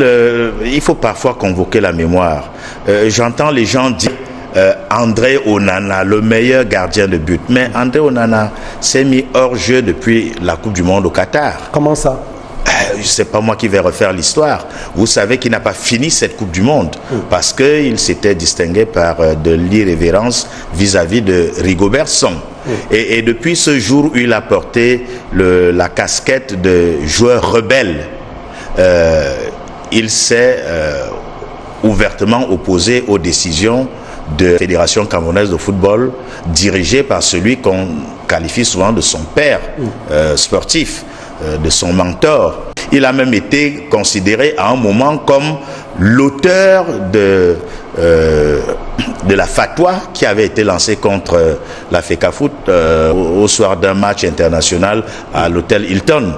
Il faut parfois convoquer la mémoire. J'entends les gens dire André Onana, le meilleur gardien de but. Mais André Onana s'est mis hors jeu depuis la Coupe du Monde au Qatar. Comment ça? C'est pas moi qui vais refaire l'histoire. Vous savez qu'il n'a pas fini cette Coupe du Monde parce qu'il s'était distingué par de l'irrévérence vis-à-vis de Rigobert Song. Et depuis ce jour où il a porté la casquette de joueur rebelle, il s'est ouvertement opposé aux décisions de la Fédération camerounaise de football dirigée par celui qu'on qualifie souvent de son père sportif, de son mentor. Il a même été considéré à un moment comme l'auteur de la fatwa qui avait été lancée contre la FECAFOOT au soir d'un match international à l'hôtel Hilton.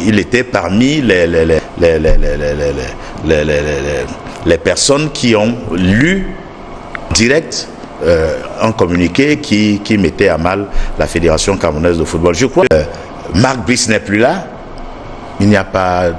Il était parmi les personnes qui ont lu direct un communiqué qui mettait à mal la Fédération camerounaise de football. Je crois que Marc Brice n'est plus là. Il n'y a pas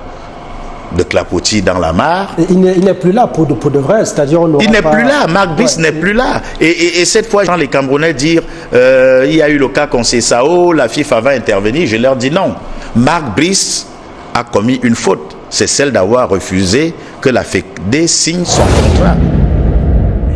de clapotis dans la mare. Il n'est plus là pour de vrai, c'est-à-dire il n'est plus là, Marc Brice n'est plus là. Et cette fois, quand les Camerounais disent il y a eu le cas Conceição, la FIFA va intervenir, je leur dis non. Marc Brice a commis une faute, c'est celle d'avoir refusé que la FECD signe son contrat.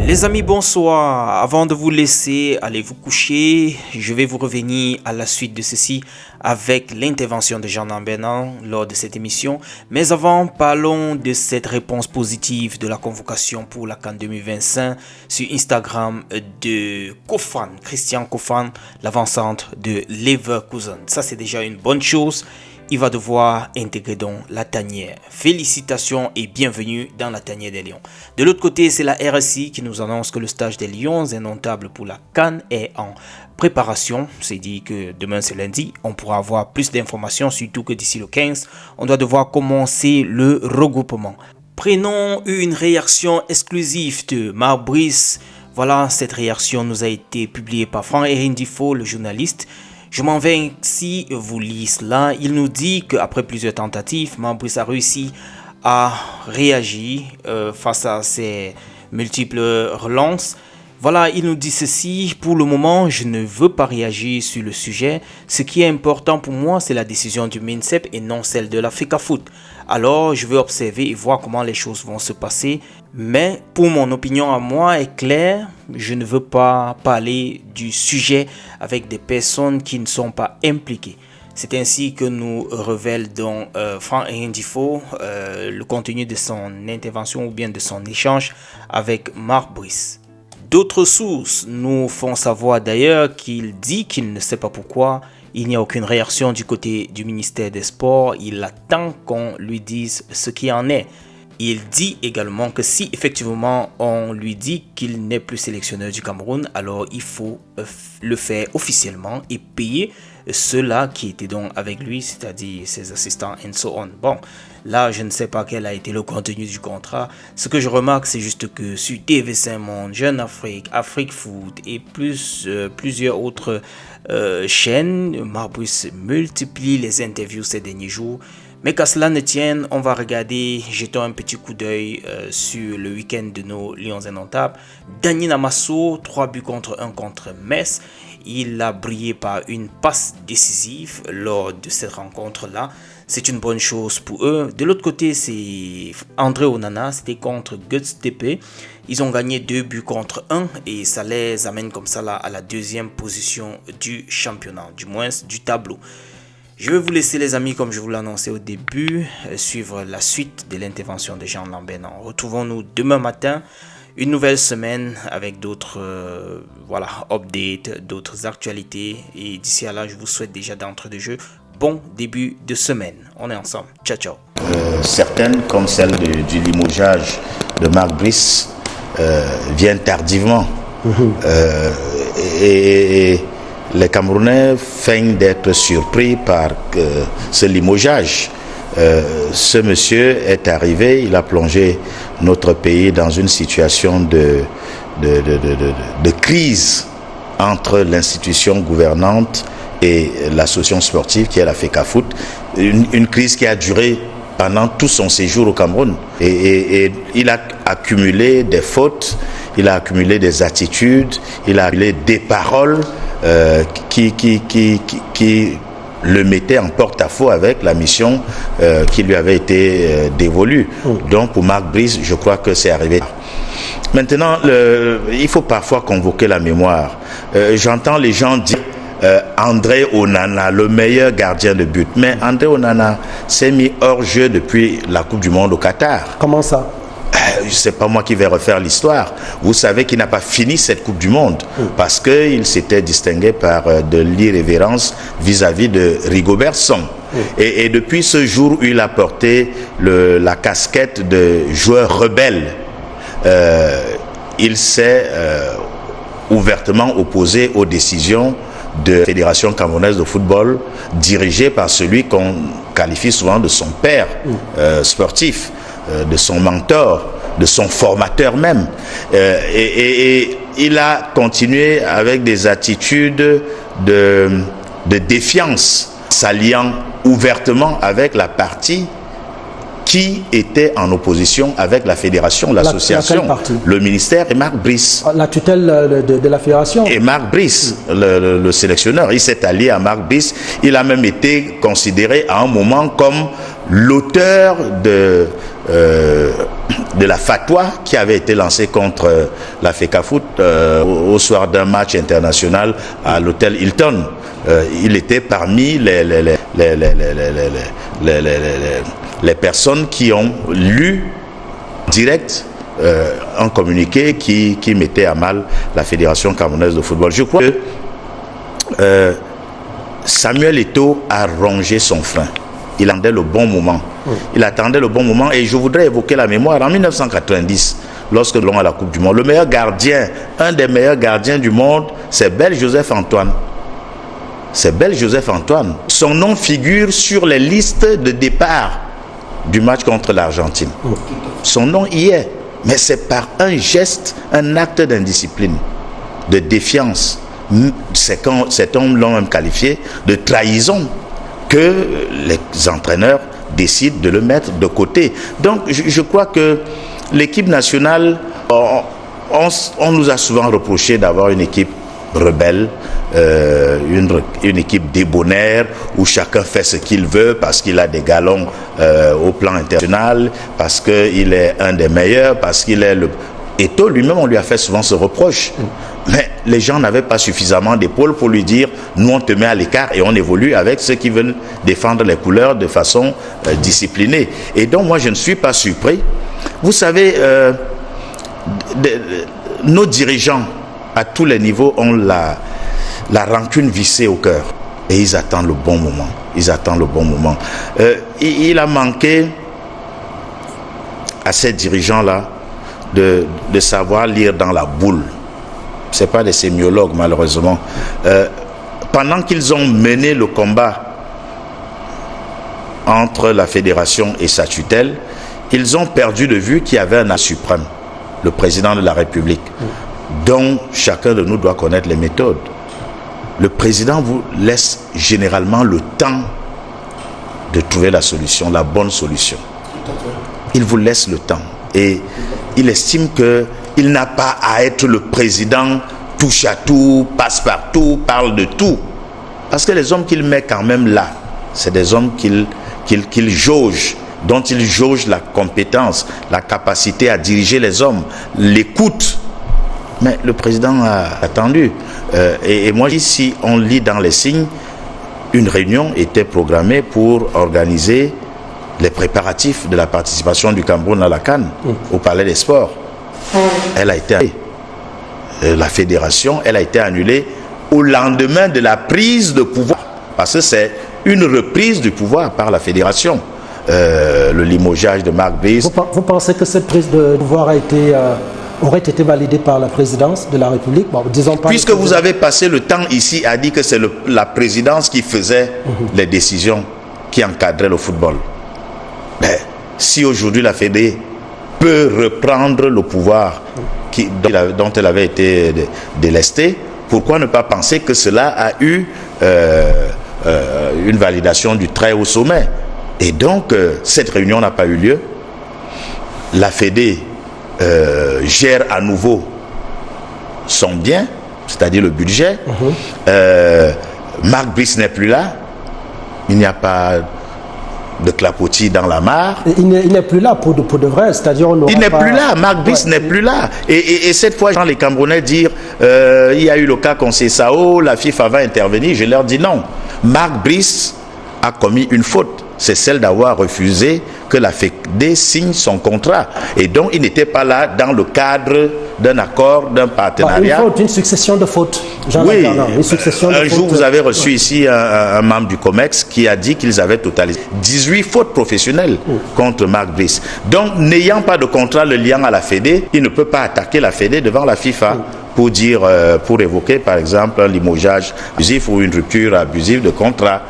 Les amis, bonsoir. Avant de vous laisser aller vous coucher, je vais vous revenir à la suite de ceci avec l'intervention de Jean Lambernan lors de cette émission. Mais avant, parlons de cette réponse positive de la convocation pour la CAN 2025 sur Instagram de Kofan, Christian Kofan, l'avant-centre de Leverkusen. Ça, c'est déjà une bonne chose. Il va devoir intégrer donc la tanière. Félicitations et bienvenue dans la tanière des Lions. De l'autre côté, c'est la RSI qui nous annonce que le stage des Lions indomptables pour la CAN est en préparation. C'est dit que demain c'est lundi. On pourra avoir plus d'informations, surtout que d'ici le 15, on doit devoir commencer le regroupement. Prenons une réaction exclusive de Marc Brice. Voilà, cette réaction nous a été publiée par Franck Erindifo, le journaliste. Je m'en vais ainsi vous lire cela. Il nous dit qu'après plusieurs tentatives, Marc Brice a réussi à réagir face à ces multiples relances. Voilà, il nous dit ceci. Pour le moment, je ne veux pas réagir sur le sujet. Ce qui est important pour moi, c'est la décision du MINSEP et non celle de la FECAFOOT. Alors, je vais observer et voir comment les choses vont se passer. Mais pour mon opinion à moi est claire, je ne veux pas parler du sujet avec des personnes qui ne sont pas impliquées. C'est ainsi que nous révèle donc Franck Erindifo le contenu de son intervention ou bien de son échange avec Marc Brice. D'autres sources nous font savoir d'ailleurs qu'il dit qu'il ne sait pas pourquoi il n'y a aucune réaction du côté du ministère des Sports. Il attend qu'on lui dise ce qui en est. Il dit également que si effectivement on lui dit qu'il n'est plus sélectionneur du Cameroun, alors il faut le faire officiellement et payer ceux-là qui étaient donc avec lui, c'est-à-dire ses assistants and so on. Bon, là je ne sais pas quel a été le contenu du contrat. Ce que je remarque, c'est juste que sur TV5 Monde, Jeune Afrique, Afrique Foot et plusieurs autres chaînes, Marc Brice multiplie les interviews ces derniers jours. Mais qu'à cela ne tienne, on va regarder, jetons un petit coup d'œil sur le week-end de nos Lions indomptables. Dani Namasso, 3 buts contre 1 contre Metz. Il a brillé par une passe décisive lors de cette rencontre-là. C'est une bonne chose pour eux. De l'autre côté, c'est André Onana, c'était contre Göztepe. Ils ont gagné 2 buts contre 1 et ça les amène comme ça là à la deuxième position du championnat, du moins du tableau. Je vais vous laisser les amis, comme je vous l'ai annoncé au début, suivre la suite de l'intervention de Jean Lambernan. Retrouvons-nous demain matin, une nouvelle semaine avec d'autres updates, d'autres actualités. Et d'ici là, je vous souhaite déjà d'entrée de jeu bon début de semaine. On est ensemble. Ciao, ciao. Certaines, comme celle du limogeage de Marc Brice, viennent tardivement. Et les Camerounais feignent d'être surpris par ce limogeage. Ce monsieur est arrivé, il a plongé notre pays dans une situation de crise entre l'institution gouvernante et l'association sportive qui est la FECAFOOT. Une crise qui a duré pendant tout son séjour au Cameroun. Et il a accumulé des fautes, il a accumulé des attitudes, il a accumulé des paroles qui le mettaient en porte-à-faux avec la mission qui lui avait été dévolue. Donc pour Marc Brice, je crois que c'est arrivé. Maintenant, il faut parfois convoquer la mémoire. J'entends les gens dire André Onana, le meilleur gardien de but. Mais André Onana s'est mis hors jeu depuis la Coupe du Monde au Qatar. Comment ça? C'est pas moi qui vais refaire l'histoire. Vous savez qu'il n'a pas fini cette Coupe du Monde parce qu'il s'était distingué par de l'irrévérence vis-à-vis de Rigobert Song. Et depuis ce jour où il a porté la casquette de joueur rebelle, il s'est ouvertement opposé aux décisions de la Fédération camerounaise de football dirigée par celui qu'on qualifie souvent de son père sportif, de son mentor, de son formateur même. Et il a continué avec des attitudes de défiance, s'alliant ouvertement avec la partie qui était en opposition avec la fédération, l'association, le ministère et Marc Brice. La tutelle de la fédération. Et Marc Brice, le sélectionneur, il s'est allié à Marc Brice. Il a même été considéré à un moment comme l'auteur de la fatwa qui avait été lancée contre la FECAFOOT au soir d'un match international à l'hôtel Hilton. Il était parmi les personnes qui ont lu direct un communiqué qui mettait à mal la Fédération camerounaise de football. Je crois que Samuel Eto'o a rongé son frein. Il attendait le bon moment. Il attendait le bon moment et je voudrais évoquer la mémoire. En 1990, lorsque nous allons à la Coupe du Monde, le meilleur gardien, un des meilleurs gardiens du monde, c'est Bel Joseph Antoine. C'est Bel Joseph Antoine. Son nom figure sur les listes de départ du match contre l'Argentine. Son nom y est. Mais c'est par un geste, un acte d'indiscipline, de défiance. Cet homme l'ont même qualifié de trahison que les entraîneurs décident de le mettre de côté. Donc je crois que l'équipe nationale, on nous a souvent reproché d'avoir une équipe rebelle, une équipe débonnaire où chacun fait ce qu'il veut parce qu'il a des galons au plan international, parce qu'il est un des meilleurs, parce qu'il est le... Eto'o lui-même, on lui a fait souvent ce reproche. Mais les gens n'avaient pas suffisamment d'épaules pour lui dire nous on te met à l'écart et on évolue avec ceux qui veulent défendre les couleurs de façon disciplinée. Et donc moi je ne suis pas surpris. Vous savez, nos dirigeants à tous les niveaux ont la rancune vissée au cœur. Et ils attendent le bon moment. Ils attendent le bon moment. Il a manqué à ces dirigeants-là de savoir lire dans la boule. Ce n'est pas des sémiologues, malheureusement. Pendant qu'ils ont mené le combat entre la fédération et sa tutelle, ils ont perdu de vue qu'il y avait un suprême, le président de la République, dont chacun de nous doit connaître les méthodes. Le président vous laisse généralement le temps de trouver la solution, la bonne solution. Il vous laisse le temps. Et il estime qu'il n'a pas à être le président touche à tout, passe partout, parle de tout. Parce que les hommes qu'il met quand même là, c'est des hommes qu'il jauge, dont il jauge la compétence, la capacité à diriger les hommes, l'écoute. Mais le président a attendu. Et moi, si on lit dans les signes, une réunion était programmée pour organiser les préparatifs de la participation du Cameroun à la CAN, au Palais des Sports. Elle a été annulée. La fédération, elle a été annulée au lendemain de la prise de pouvoir. Parce que c'est une reprise du pouvoir par la fédération. Le limogeage de Marc Brice. Vous pensez que cette prise de pouvoir aurait été validée par la présidence de la République? Bon, disons pas. Puisque vous avez passé le temps ici à dire que c'est la présidence qui faisait les décisions qui encadraient le football. Mais si aujourd'hui la Fédé peut reprendre le pouvoir dont elle avait été délestée, pourquoi ne pas penser que cela a eu une validation du très haut sommet? Et donc, cette réunion n'a pas eu lieu. La Fédé gère à nouveau son bien, c'est-à-dire le budget. Marc Brice n'est plus là. Il n'y a pas de clapotis dans la mare. Il n'est plus là pour de vrai, c'est-à-dire il n'est plus là, Marc Brice n'est plus là. Et cette fois, quand les Camerounais disent il y a eu le cas Conceição, la FIFA va intervenir, je leur dis non. Marc Brice a commis une faute, c'est celle d'avoir refusé que la Fédé signe son contrat. Et donc, il n'était pas là dans le cadre d'un accord, d'un partenariat. Une succession de fautes. Oui, une succession de fautes. Jour, vous avez reçu ici un membre du COMEX qui a dit qu'ils avaient totalisé 18 fautes professionnelles contre Marc Brice. Donc, n'ayant pas de contrat le liant à la Fédé, il ne peut pas attaquer la Fédé devant la FIFA pour évoquer, par exemple, un limogeage abusif ou une rupture abusive de contrat.